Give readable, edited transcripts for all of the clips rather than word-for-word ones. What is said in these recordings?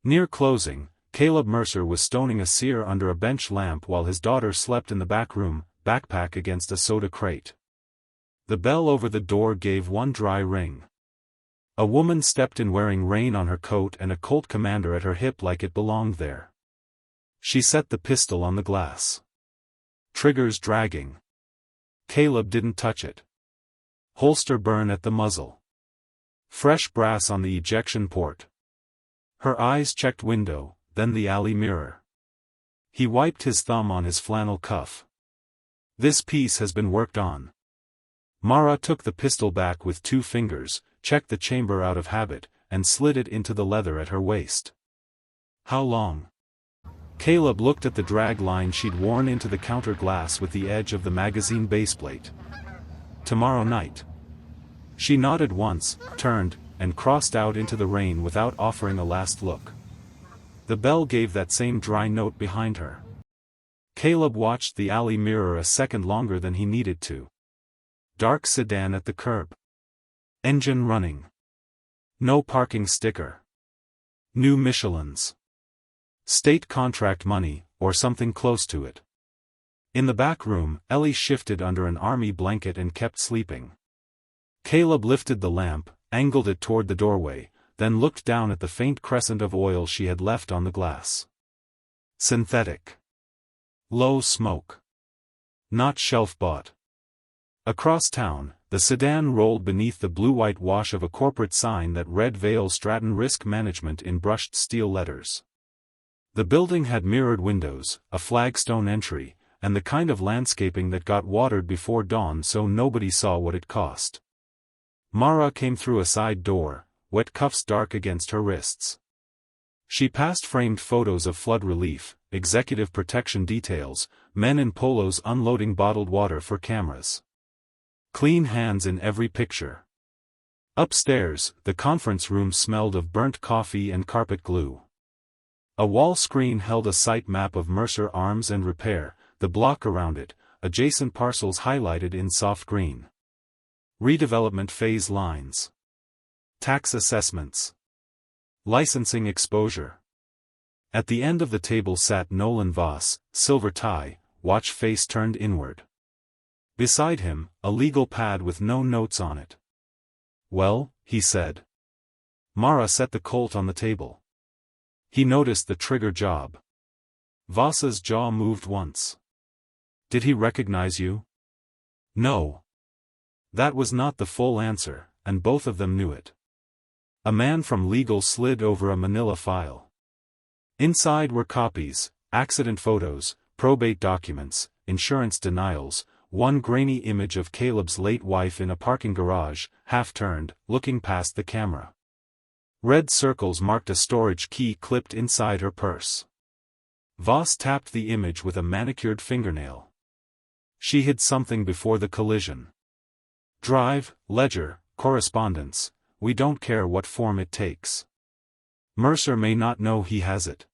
Near closing, Caleb Mercer was stoning a seer under a bench lamp while his daughter slept in the back room, backpack against a soda crate. The bell over the door gave one dry ring. A woman stepped in wearing rain on her coat and a Colt Commander at her hip like it belonged there. She set the pistol on the glass. Triggers dragging. Caleb didn't touch it. Holster burn at the muzzle. Fresh brass on the ejection port. Her eyes checked window, then the alley mirror. He wiped his thumb on his flannel cuff. This piece has been worked on. Mara took the pistol back with 2 fingers, checked the chamber out of habit, and slid it into the leather at her waist. How long? Caleb looked at the drag line she'd worn into the counter glass with the edge of the magazine baseplate. Tomorrow night. She nodded once, turned, and crossed out into the rain without offering a last look. The bell gave that same dry note behind her. Caleb watched the alley mirror a second longer than he needed to. Dark sedan at the curb. Engine running. No parking sticker. New Michelins. State contract money, or something close to it. In the back room, Ellie shifted under an army blanket and kept sleeping. Caleb lifted the lamp, angled it toward the doorway, then looked down at the faint crescent of oil she had left on the glass. Synthetic. Low smoke. Not shelf-bought. Across town, the sedan rolled beneath the blue-white wash of a corporate sign that read Vail Stratton Risk Management in brushed steel letters. The building had mirrored windows, a flagstone entry, and the kind of landscaping that got watered before dawn so nobody saw what it cost. Mara came through a side door, wet cuffs dark against her wrists. She passed framed photos of flood relief, executive protection details, men in polos unloading bottled water for cameras. Clean hands in every picture. Upstairs, the conference room smelled of burnt coffee and carpet glue. A wall screen held a site map of Mercer Arms and Repair, the block around it, adjacent parcels highlighted in soft green. Redevelopment phase lines. Tax assessments. Licensing exposure. At the end of the table sat Nolan Voss, silver tie, watch face turned inward. Beside him, a legal pad with no notes on it. Well, he said. Mara set the Colt on the table. He noticed the trigger job. Voss's jaw moved once. Did he recognize you? No. That was not the full answer, and both of them knew it. A man from legal slid over a manila file. Inside were copies, accident photos, probate documents, insurance denials, one grainy image of Caleb's late wife in a parking garage, half-turned, looking past the camera. Red circles marked a storage key clipped inside her purse. Voss tapped the image with a manicured fingernail. She hid something before the collision. Drive, ledger, correspondence, we don't care what form it takes. Mercer may not know he has it.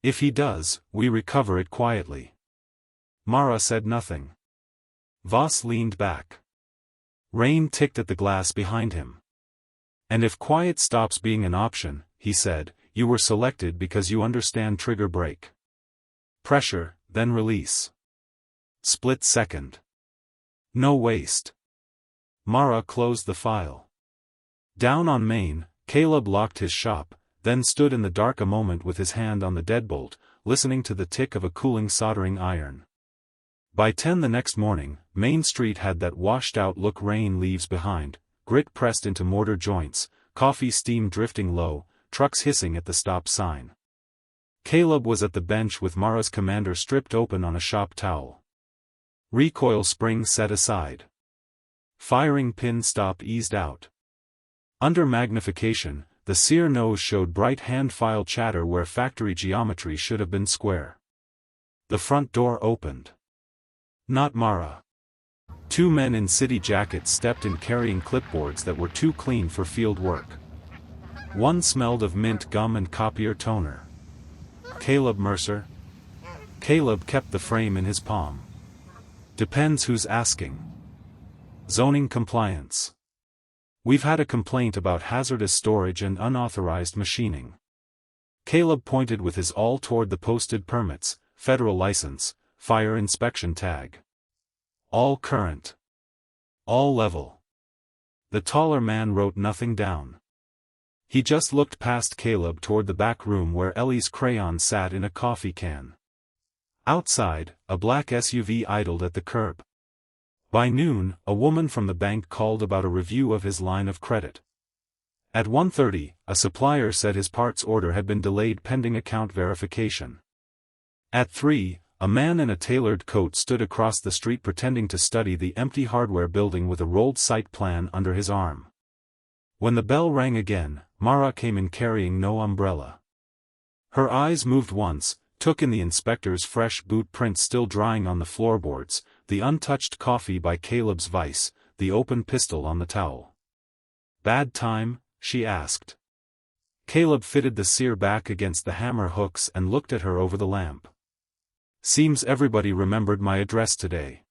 If he does, we recover it quietly. Mara said nothing. Voss leaned back. Rain ticked at the glass behind him. And if quiet stops being an option, he said, you were selected because you understand trigger brake. Pressure, then release. Split second. No waste. Mara closed the file. Down on Main, Caleb locked his shop, then stood in the dark a moment with his hand on the deadbolt, listening to the tick of a cooling soldering iron. By 10 the next morning, Main Street had that washed-out look rain leaves behind, grit pressed into mortar joints, coffee steam drifting low, trucks hissing at the stop sign. Caleb was at the bench with Mara's Commander stripped open on a shop towel. Recoil spring set aside. Firing pin stop eased out. Under magnification, the sear nose showed bright hand file chatter where factory geometry should have been square. The front door opened. Not Mara. 2 men in city jackets stepped in carrying clipboards that were too clean for field work. One smelled of mint gum and copier toner. Caleb Mercer? Caleb kept the frame in his palm. Depends who's asking. Zoning compliance. We've had a complaint about hazardous storage and unauthorized machining. Caleb pointed with his awl toward the posted permits, federal license, fire inspection tag. All current. All level. The taller man wrote nothing down. He just looked past Caleb toward the back room where Ellie's crayon sat in a coffee can. Outside, a black SUV idled at the curb. By noon, a woman from the bank called about a review of his line of credit. At 1:30, a supplier said his parts order had been delayed pending account verification. At 3, a man in a tailored coat stood across the street pretending to study the empty hardware building with a rolled site plan under his arm. When the bell rang again, Mara came in carrying no umbrella. Her eyes moved once, took in the inspector's fresh boot prints still drying on the floorboards, the untouched coffee by Caleb's vice, the open pistol on the towel. "Bad time?" she asked. Caleb fitted the sear back against the hammer hooks and looked at her over the lamp. "Seems everybody remembered my address today."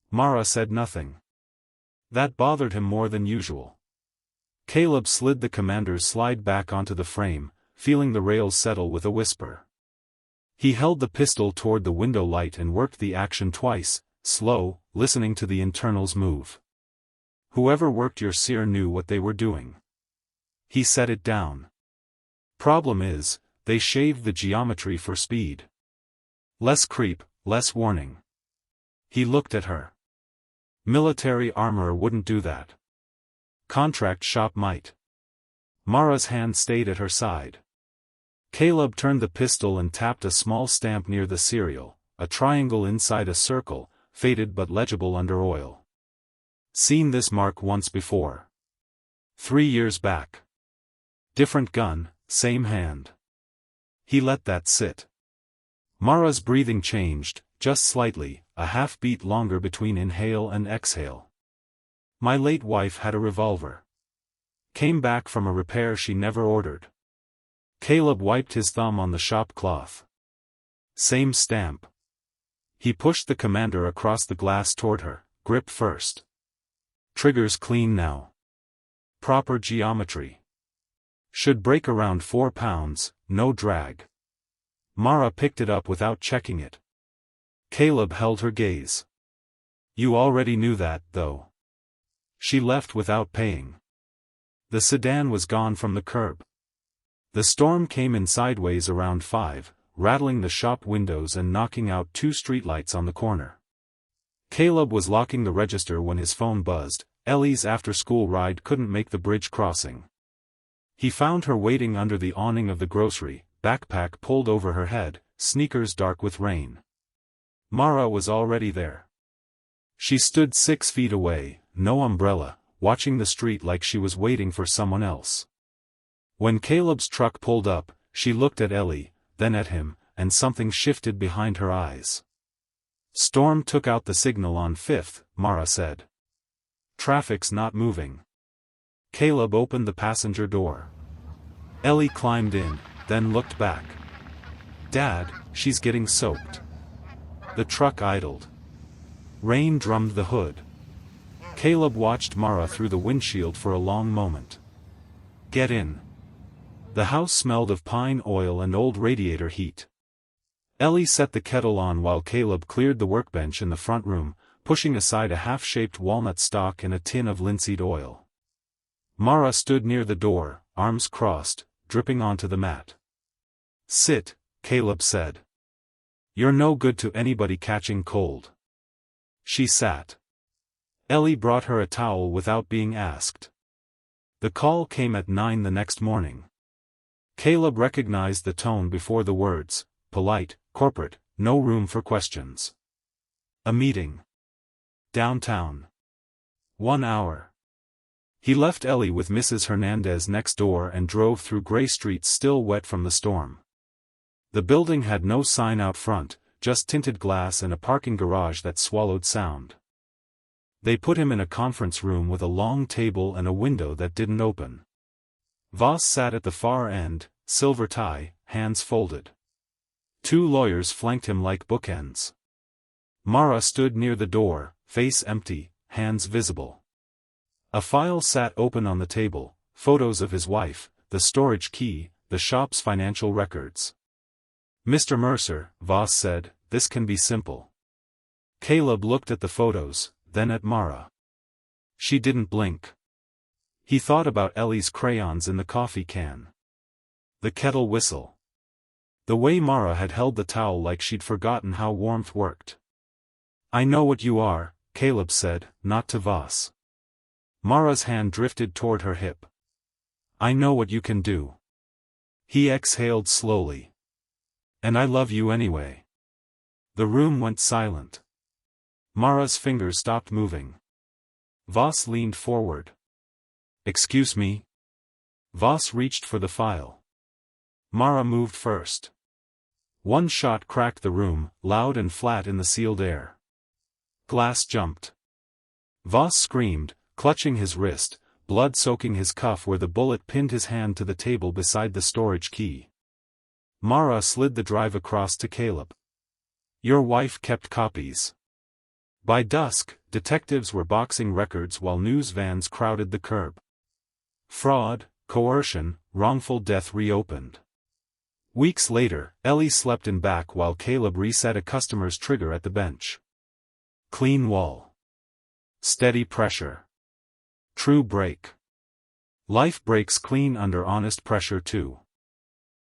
Mara said nothing. That bothered him more than usual. Caleb slid the commander's slide back onto the frame, feeling the rails settle with a whisper. He held the pistol toward the window light and worked the action twice, slow, listening to the internals move. "Whoever worked your sear knew what they were doing." He set it down. "Problem is, they shaved the geometry for speed. Less creep, less warning." He looked at her. "Military armor wouldn't do that. Contract shop might." Mara's hand stayed at her side. Caleb turned the pistol and tapped a small stamp near the serial, a triangle inside a circle, faded but legible under oil. "Seen this mark once before. 3 years back. Different gun, same hand." He let that sit. Mara's breathing changed, just slightly, a half-beat longer between inhale and exhale. "My late wife had a revolver. Came back from a repair she never ordered." Caleb wiped his thumb on the shop cloth. "Same stamp." He pushed the commander across the glass toward her, grip first. "Trigger's clean now. Proper geometry. Should break around 4 pounds, no drag." Mara picked it up without checking it. Caleb held her gaze. "You already knew that, though." She left without paying. The sedan was gone from the curb. The storm came in sideways around 5, rattling the shop windows and knocking out 2 streetlights on the corner. Caleb was locking the register when his phone buzzed. Ellie's after-school ride couldn't make the bridge crossing. He found her waiting under the awning of the grocery, backpack pulled over her head, sneakers dark with rain. Mara was already there. She stood 6 feet away, no umbrella, watching the street like she was waiting for someone else. When Caleb's truck pulled up, she looked at Ellie, then at him, and something shifted behind her eyes. "Storm took out the signal on 5th, Mara said. "Traffic's not moving." Caleb opened the passenger door. Ellie climbed in, then looked back. "Dad, she's getting soaked." The truck idled. Rain drummed the hood. Caleb watched Mara through the windshield for a long moment. "Get in." The house smelled of pine oil and old radiator heat. Ellie set the kettle on while Caleb cleared the workbench in the front room, pushing aside a half-shaped walnut stalk and a tin of linseed oil. Mara stood near the door, arms crossed, dripping onto the mat. "Sit," Caleb said. "You're no good to anybody catching cold." She sat. Ellie brought her a towel without being asked. The call came at 9 the next morning. Caleb recognized the tone before the words, polite, corporate, no room for questions. A meeting. Downtown. 1 hour. He left Ellie with Mrs. Hernandez next door and drove through gray streets still wet from the storm. The building had no sign out front, just tinted glass and a parking garage that swallowed sound. They put him in a conference room with a long table and a window that didn't open. Voss sat at the far end, silver tie, hands folded. 2 lawyers flanked him like bookends. Mara stood near the door, face empty, hands visible. A file sat open on the table, photos of his wife, the storage key, the shop's financial records. "Mr. Mercer," Voss said, "this can be simple." Caleb looked at the photos, then at Mara. She didn't blink. He thought about Ellie's crayons in the coffee can. The kettle whistle. The way Mara had held the towel like she'd forgotten how warmth worked. "I know what you are," Caleb said, not to Voss. Mara's hand drifted toward her hip. "I know what you can do." He exhaled slowly. "And I love you anyway." The room went silent. Mara's fingers stopped moving. Voss leaned forward. "Excuse me?" Voss reached for the file. Mara moved first. One shot cracked the room, loud and flat in the sealed air. Glass jumped. Voss screamed, clutching his wrist, blood soaking his cuff where the bullet pinned his hand to the table beside the storage key. Mara slid the drive across to Caleb. "Your wife kept copies." By dusk, detectives were boxing records while news vans crowded the curb. Fraud, coercion, wrongful death reopened. Weeks later, Ellie slept in back while Caleb reset a customer's trigger at the bench. Clean wall. Steady pressure. True break. Life breaks clean under honest pressure too.